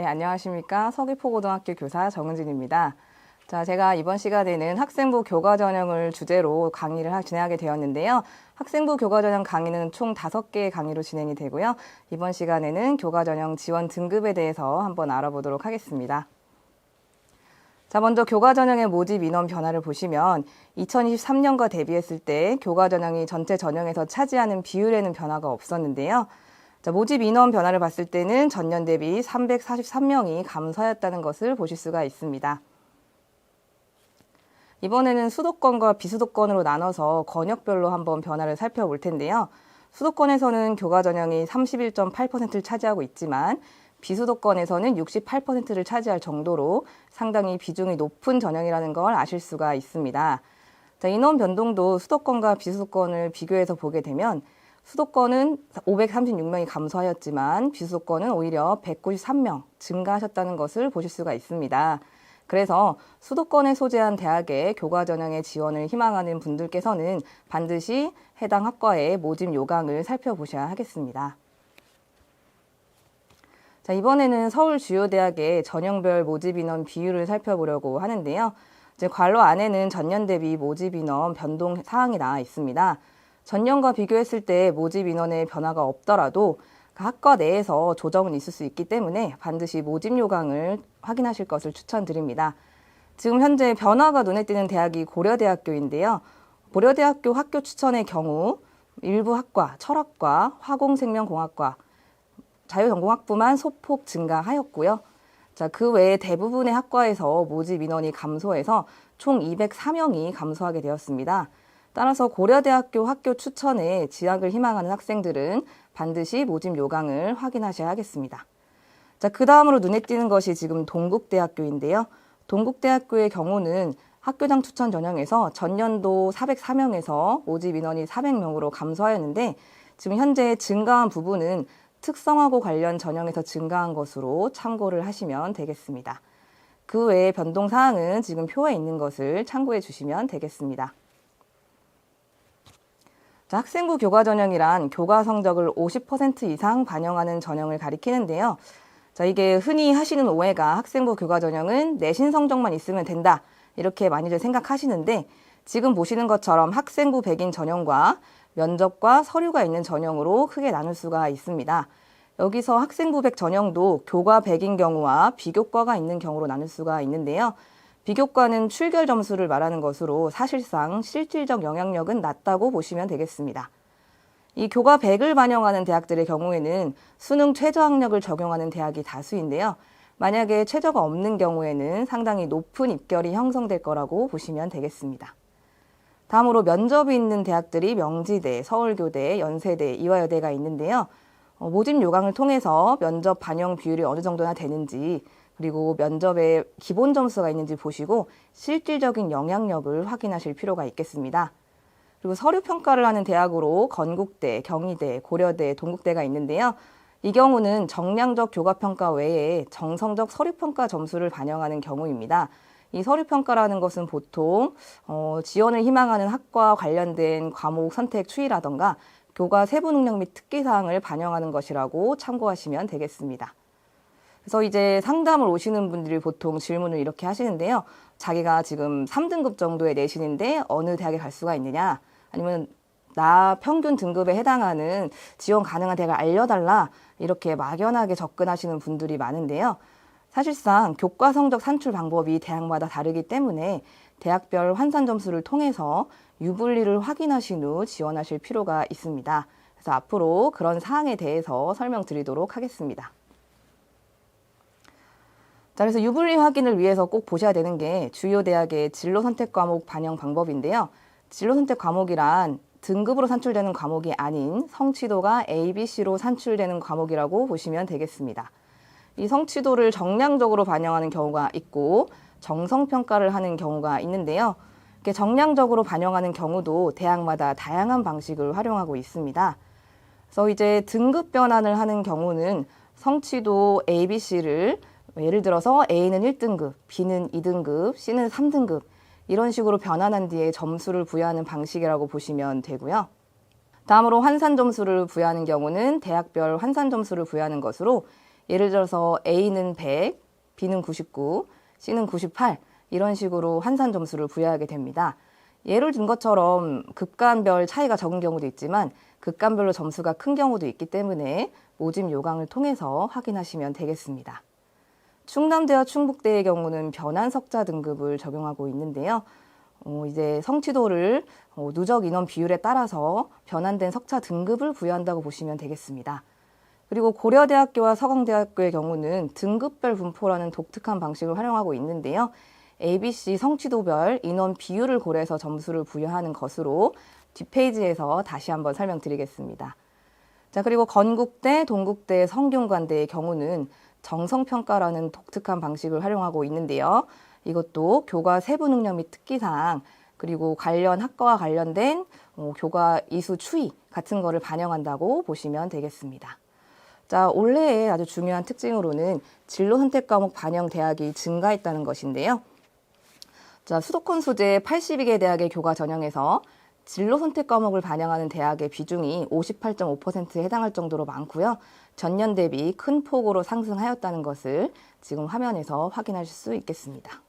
네, 안녕하십니까. 서귀포고등학교 교사 정은진입니다. 자, 제가 이번 시간에는 학생부 교과전형을 주제로 강의를 진행하게 되었는데요. 학생부 교과전형 강의는 총 5개의 강의로 진행이 되고요. 이번 시간에는 교과전형 지원 등급에 대해서 한번 알아보도록 하겠습니다. 자, 먼저 교과전형의 모집 인원 변화를 보시면 2023년과 대비했을 때 교과전형이 전체 전형에서 차지하는 비율에는 변화가 없었는데요. 자, 모집 인원 변화를 봤을 때는 전년 대비 343명이 감소하였다는 것을 보실 수가 있습니다. 이번에는 수도권과 비수도권으로 나눠서 권역별로 한번 변화를 살펴볼 텐데요. 수도권에서는 교과전형이 31.8%를 차지하고 있지만 비수도권에서는 68%를 차지할 정도로 상당히 비중이 높은 전형이라는 걸 아실 수가 있습니다. 자, 인원 변동도 수도권과 비수도권을 비교해서 보게 되면 수도권은 536명이 감소하였지만 비수도권은 오히려 193명 증가하셨다는 것을 보실 수가 있습니다. 그래서 수도권에 소재한 대학의 교과전형에 지원을 희망하는 분들께서는 반드시 해당 학과의 모집 요강을 살펴보셔야 하겠습니다. 자, 이번에는 서울 주요 대학의 전형별 모집 인원 비율을 살펴보려고 하는데요. 이제 괄호 안에는 전년 대비 모집 인원 변동 사항이 나와 있습니다. 전년과 비교했을 때 모집 인원의 변화가 없더라도 학과 내에서 조정은 있을 수 있기 때문에 반드시 모집 요강을 확인하실 것을 추천드립니다. 지금 현재 변화가 눈에 띄는 대학이 고려대학교인데요. 고려대학교 학교 추천의 경우 일부 학과, 철학과, 화공생명공학과, 자유전공학부만 소폭 증가하였고요. 자, 그 외에 대부분의 학과에서 모집 인원이 감소해서 총 204명이 감소하게 되었습니다. 따라서 고려대학교 학교 추천에 진학을 희망하는 학생들은 반드시 모집 요강을 확인하셔야 하겠습니다. 자, 그 다음으로 눈에 띄는 것이 지금 동국대학교인데요. 동국대학교의 경우는 학교장 추천 전형에서 전년도 404명에서 모집 인원이 400명으로 감소하였는데 지금 현재 증가한 부분은 특성화고 관련 전형에서 증가한 것으로 참고를 하시면 되겠습니다. 그 외의 변동 사항은 지금 표에 있는 것을 참고해 주시면 되겠습니다. 자, 학생부 교과전형이란 교과 성적을 50% 이상 반영하는 전형을 가리키는데요. 자, 이게 흔히 하시는 오해가 학생부 교과전형은 내신 성적만 있으면 된다, 이렇게 많이들 생각하시는데 지금 보시는 것처럼 학생부 100인 전형과 면접과 서류가 있는 전형으로 크게 나눌 수가 있습니다. 여기서 학생부 100 전형도 교과 100인 경우와 비교과가 있는 경우로 나눌 수가 있는데요. 비교과는 출결 점수를 말하는 것으로 사실상 실질적 영향력은 낮다고 보시면 되겠습니다. 이 교과 100을 반영하는 대학들의 경우에는 수능 최저학력을 적용하는 대학이 다수인데요. 만약에 최저가 없는 경우에는 상당히 높은 입결이 형성될 거라고 보시면 되겠습니다. 다음으로 면접이 있는 대학들이 명지대, 서울교대, 연세대, 이화여대가 있는데요. 모집 요강을 통해서 면접 반영 비율이 어느 정도나 되는지, 그리고 면접에 기본 점수가 있는지 보시고 실질적인 영향력을 확인하실 필요가 있겠습니다. 그리고 서류 평가를 하는 대학으로 건국대, 경희대, 고려대, 동국대가 있는데요. 이 경우는 정량적 교과평가 외에 정성적 서류평가 점수를 반영하는 경우입니다. 이 서류평가라는 것은 보통 지원을 희망하는 학과 관련된 과목 선택 추이라던가 교과 세부 능력 및 특기사항을 반영하는 것이라고 참고하시면 되겠습니다. 그래서 이제 상담을 오시는 분들이 보통 질문을 이렇게 하시는데요. 자기가 지금 3등급 정도의 내신인데 어느 대학에 갈 수가 있느냐? 아니면 나 평균 등급에 해당하는 지원 가능한 대학을 알려달라, 이렇게 막연하게 접근하시는 분들이 많은데요. 사실상 교과 성적 산출 방법이 대학마다 다르기 때문에 대학별 환산 점수를 통해서 유불리를 확인하신 후 지원하실 필요가 있습니다. 그래서 앞으로 그런 사항에 대해서 설명드리도록 하겠습니다. 자, 그래서 유불리 확인을 위해서 꼭 보셔야 되는 게 주요 대학의 진로 선택 과목 반영 방법인데요. 진로 선택 과목이란 등급으로 산출되는 과목이 아닌 성취도가 A, B, C로 산출되는 과목이라고 보시면 되겠습니다. 이 성취도를 정량적으로 반영하는 경우가 있고 정성평가를 하는 경우가 있는데요. 이렇게 정량적으로 반영하는 경우도 대학마다 다양한 방식을 활용하고 있습니다. 그래서 이제 등급 변환을 하는 경우는 성취도 A, B, C를 예를 들어서 A는 1등급, B는 2등급, C는 3등급 이런 식으로 변환한 뒤에 점수를 부여하는 방식이라고 보시면 되고요. 다음으로 환산 점수를 부여하는 경우는 대학별 환산 점수를 부여하는 것으로 예를 들어서 A는 100, B는 99, C는 98 이런 식으로 환산 점수를 부여하게 됩니다. 예를 든 것처럼 급간별 차이가 적은 경우도 있지만 급간별로 점수가 큰 경우도 있기 때문에 모집 요강을 통해서 확인하시면 되겠습니다. 충남대와 충북대의 경우는 변환 석자 등급을 적용하고 있는데요. 이제 성취도를 누적 인원 비율에 따라서 변환된 석차 등급을 부여한다고 보시면 되겠습니다. 그리고 고려대학교와 서강대학교의 경우는 등급별 분포라는 독특한 방식을 활용하고 있는데요. ABC 성취도별 인원 비율을 고려해서 점수를 부여하는 것으로 뒷페이지에서 다시 한번 설명드리겠습니다. 자, 그리고 건국대, 동국대, 성균관대의 경우는 정성평가라는 독특한 방식을 활용하고 있는데요. 이것도 교과 세부 능력 및 특기사항, 그리고 관련 학과와 관련된 교과 이수 추이 같은 거를 반영한다고 보시면 되겠습니다. 자, 올해의 아주 중요한 특징으로는 진로 선택 과목 반영 대학이 증가했다는 것인데요. 자, 수도권 소재 82개 대학의 교과 전형에서 진로 선택 과목을 반영하는 대학의 비중이 58.5%에 해당할 정도로 많고요. 전년 대비 큰 폭으로 상승하였다는 것을 지금 화면에서 확인하실 수 있겠습니다.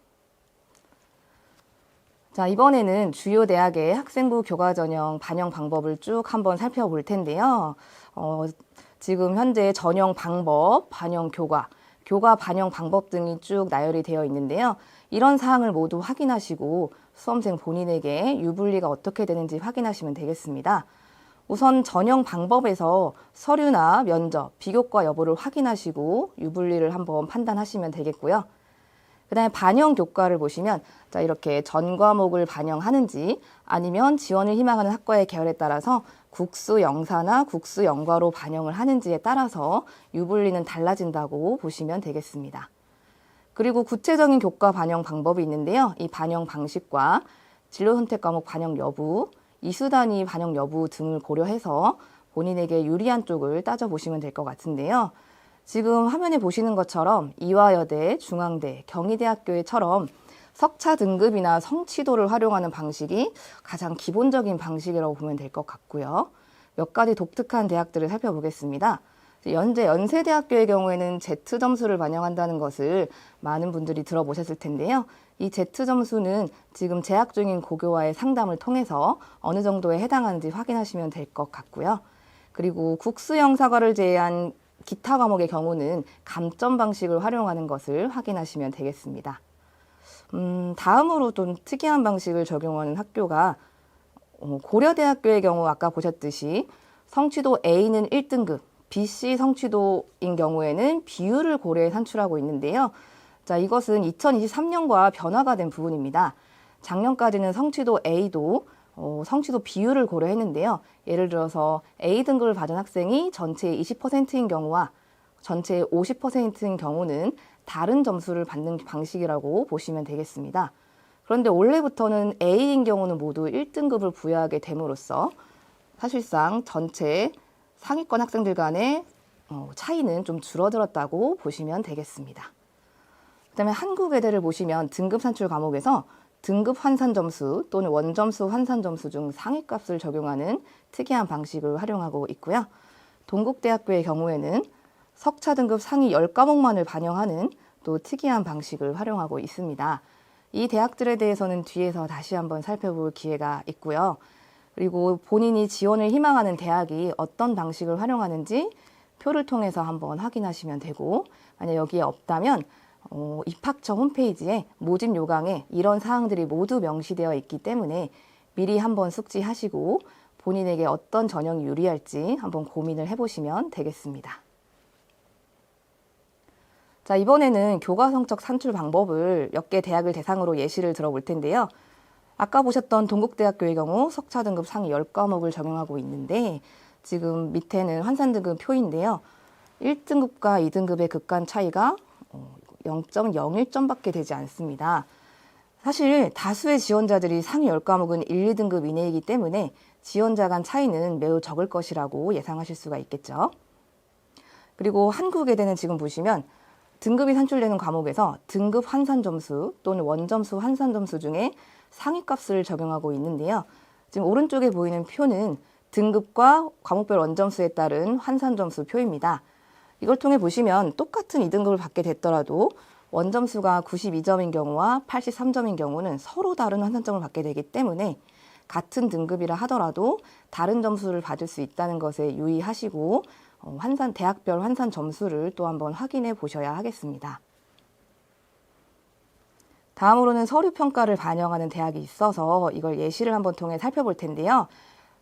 자, 이번에는 주요 대학의 학생부 교과 전형 반영 방법을 쭉 한번 살펴볼 텐데요. 지금 현재 전형 방법, 반영 교과, 교과 반영 방법 등이 쭉 나열이 되어 있는데요. 이런 사항을 모두 확인하시고 수험생 본인에게 유불리가 어떻게 되는지 확인하시면 되겠습니다. 우선 전형 방법에서 서류나 면접, 비교과 여부를 확인하시고 유불리를 한번 판단하시면 되겠고요. 그 다음에 반영 교과를 보시면 자, 이렇게 전 과목을 반영하는지 아니면 지원을 희망하는 학과의 계열에 따라서 국수 영사나 국수 영과로 반영을 하는지에 따라서 유불리는 달라진다고 보시면 되겠습니다. 그리고 구체적인 교과 반영 방법이 있는데요. 이 반영 방식과 진로 선택 과목 반영 여부, 이수 단위 반영 여부 등을 고려해서 본인에게 유리한 쪽을 따져보시면 될 것 같은데요. 지금 화면에 보시는 것처럼 이화여대, 중앙대, 경희대학교처럼 석차 등급이나 성취도를 활용하는 방식이 가장 기본적인 방식이라고 보면 될 것 같고요. 몇 가지 독특한 대학들을 살펴보겠습니다. 현재 연세대학교의 경우에는 Z점수를 반영한다는 것을 많은 분들이 들어보셨을 텐데요. 이 Z점수는 지금 재학 중인 고교와의 상담을 통해서 어느 정도에 해당하는지 확인하시면 될 것 같고요. 그리고 국수영사과를 제외한 기타 과목의 경우는 감점 방식을 활용하는 것을 확인하시면 되겠습니다. 다음으로 좀 특이한 방식을 적용하는 학교가 고려대학교의 경우 아까 보셨듯이 성취도 A는 1등급, BC 성취도인 경우에는 비율을 고려해 산출하고 있는데요. 자, 이것은 2023년과 변화가 된 부분입니다. 작년까지는 성취도 A도 성취도 비율을 고려했는데요. 예를 들어서 A등급을 받은 학생이 전체의 20%인 경우와 전체의 50%인 경우는 다른 점수를 받는 방식이라고 보시면 되겠습니다. 그런데 올해부터는 A인 경우는 모두 1등급을 부여하게 됨으로써 사실상 전체 상위권 학생들 간의 차이는 좀 줄어들었다고 보시면 되겠습니다. 그다음에 한국외대를 보시면 등급 산출 과목에서 등급 환산 점수 또는 원점수 환산 점수 중 상위값을 적용하는 특이한 방식을 활용하고 있고요. 동국대학교의 경우에는 석차 등급 상위 10과목만을 반영하는 또 특이한 방식을 활용하고 있습니다. 이 대학들에 대해서는 뒤에서 다시 한번 살펴볼 기회가 있고요. 그리고 본인이 지원을 희망하는 대학이 어떤 방식을 활용하는지 표를 통해서 한번 확인하시면 되고, 만약 여기에 없다면 입학처 홈페이지에 모집 요강에 이런 사항들이 모두 명시되어 있기 때문에 미리 한번 숙지하시고 본인에게 어떤 전형이 유리할지 한번 고민을 해보시면 되겠습니다. 자, 이번에는 교과 성적 산출 방법을 몇 개 대학을 대상으로 예시를 들어볼 텐데요. 아까 보셨던 동국대학교의 경우 석차 등급 상위 10과목을 적용하고 있는데 지금 밑에는 환산 등급 표인데요. 1등급과 2등급의 급간 차이가 0.01점밖에 되지 않습니다. 사실 다수의 지원자들이 상위 10과목은 1, 2등급 이내이기 때문에 지원자 간 차이는 매우 적을 것이라고 예상하실 수가 있겠죠. 그리고 한국외대는 지금 보시면 등급이 산출되는 과목에서 등급 환산 점수 또는 원점수 환산 점수 중에 상위값을 적용하고 있는데요. 지금 오른쪽에 보이는 표는 등급과 과목별 원점수에 따른 환산 점수 표입니다. 이걸 통해 보시면 똑같은 2등급을 받게 됐더라도 원점수가 92점인 경우와 83점인 경우는 서로 다른 환산점을 받게 되기 때문에 같은 등급이라 하더라도 다른 점수를 받을 수 있다는 것에 유의하시고 대학별 환산 점수를 또 한번 확인해 보셔야 하겠습니다. 다음으로는 서류 평가를 반영하는 대학이 있어서 이걸 예시를 한번 통해 살펴볼 텐데요.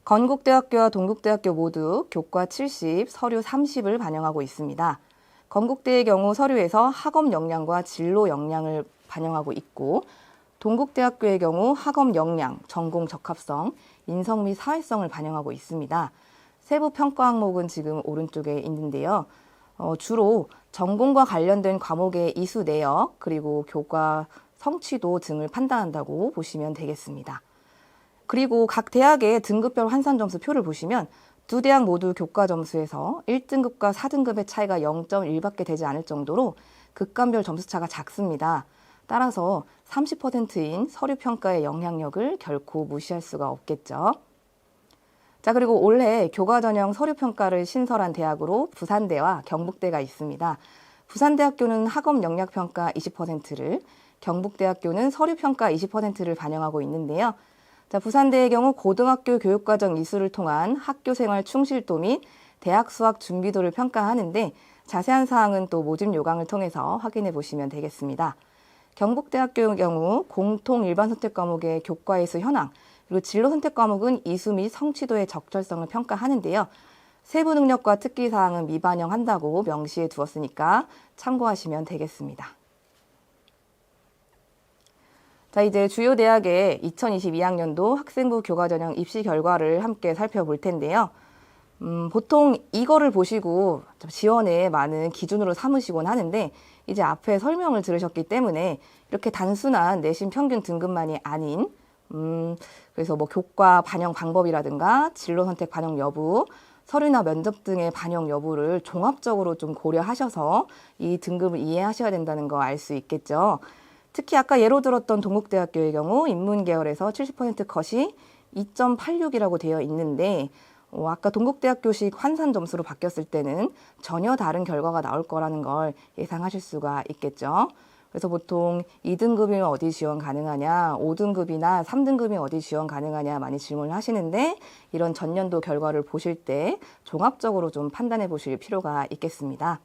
건국대학교와 동국대학교 모두 교과 70, 서류 30을 반영하고 있습니다. 건국대의 경우 서류에서 학업 역량과 진로 역량을 반영하고 있고, 동국대학교의 경우 학업 역량, 전공 적합성, 인성 및 사회성을 반영하고 있습니다. 세부 평가 항목은 지금 오른쪽에 있는데요. 주로 전공과 관련된 과목의 이수 내역, 그리고 교과 성취도 등을 판단한다고 보시면 되겠습니다. 그리고 각 대학의 등급별 환산 점수 표를 보시면 두 대학 모두 교과 점수에서 1등급과 4등급의 차이가 0.1밖에 되지 않을 정도로 극간별 점수 차가 작습니다. 따라서 30%인 서류 평가의 영향력을 결코 무시할 수가 없겠죠. 자, 그리고 올해 교과 전형 서류 평가를 신설한 대학으로 부산대와 경북대가 있습니다. 부산대학교는 학업 역량 평가 20%를, 경북대학교는 서류 평가 20%를 반영하고 있는데요. 자, 부산대의 경우 고등학교 교육과정 이수를 통한 학교생활 충실도 및 대학 수학 준비도를 평가하는데 자세한 사항은 또 모집 요강을 통해서 확인해 보시면 되겠습니다. 경북대학교의 경우 공통 일반 선택 과목의 교과 이수 현황, 그리고 진로 선택 과목은 이수 및 성취도의 적절성을 평가하는데요. 세부 능력과 특기 사항은 미반영한다고 명시해 두었으니까 참고하시면 되겠습니다. 자, 이제 주요 대학의 2022학년도 학생부 교과전형 입시 결과를 함께 살펴볼 텐데요. 보통 이거를 보시고 지원에 많은 기준으로 삼으시곤 하는데 이제 앞에 설명을 들으셨기 때문에 이렇게 단순한 내신 평균 등급만이 아닌 그래서 뭐 교과 반영 방법이라든가 진로 선택 반영 여부, 서류나 면접 등의 반영 여부를 종합적으로 좀 고려하셔서 이 등급을 이해하셔야 된다는 거 알 수 있겠죠. 특히 아까 예로 들었던 동국대학교의 경우 인문계열에서 70% 컷이 2.86이라고 되어 있는데 아까 동국대학교식 환산 점수로 바뀌었을 때는 전혀 다른 결과가 나올 거라는 걸 예상하실 수가 있겠죠. 그래서 보통 2등급이면 어디 지원 가능하냐, 5등급이나 3등급이 어디 지원 가능하냐 많이 질문을 하시는데 이런 전년도 결과를 보실 때 종합적으로 좀 판단해 보실 필요가 있겠습니다.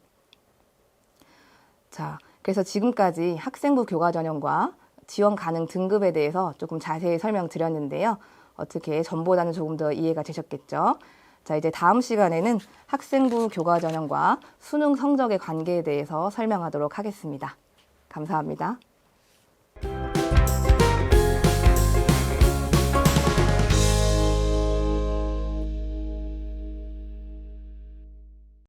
자, 그래서 지금까지 학생부 교과 전형과 지원 가능 등급에 대해서 조금 자세히 설명드렸는데요. 어떻게 전보다는 조금 더 이해가 되셨겠죠? 자, 이제 다음 시간에는 학생부 교과 전형과 수능 성적의 관계에 대해서 설명하도록 하겠습니다. 감사합니다.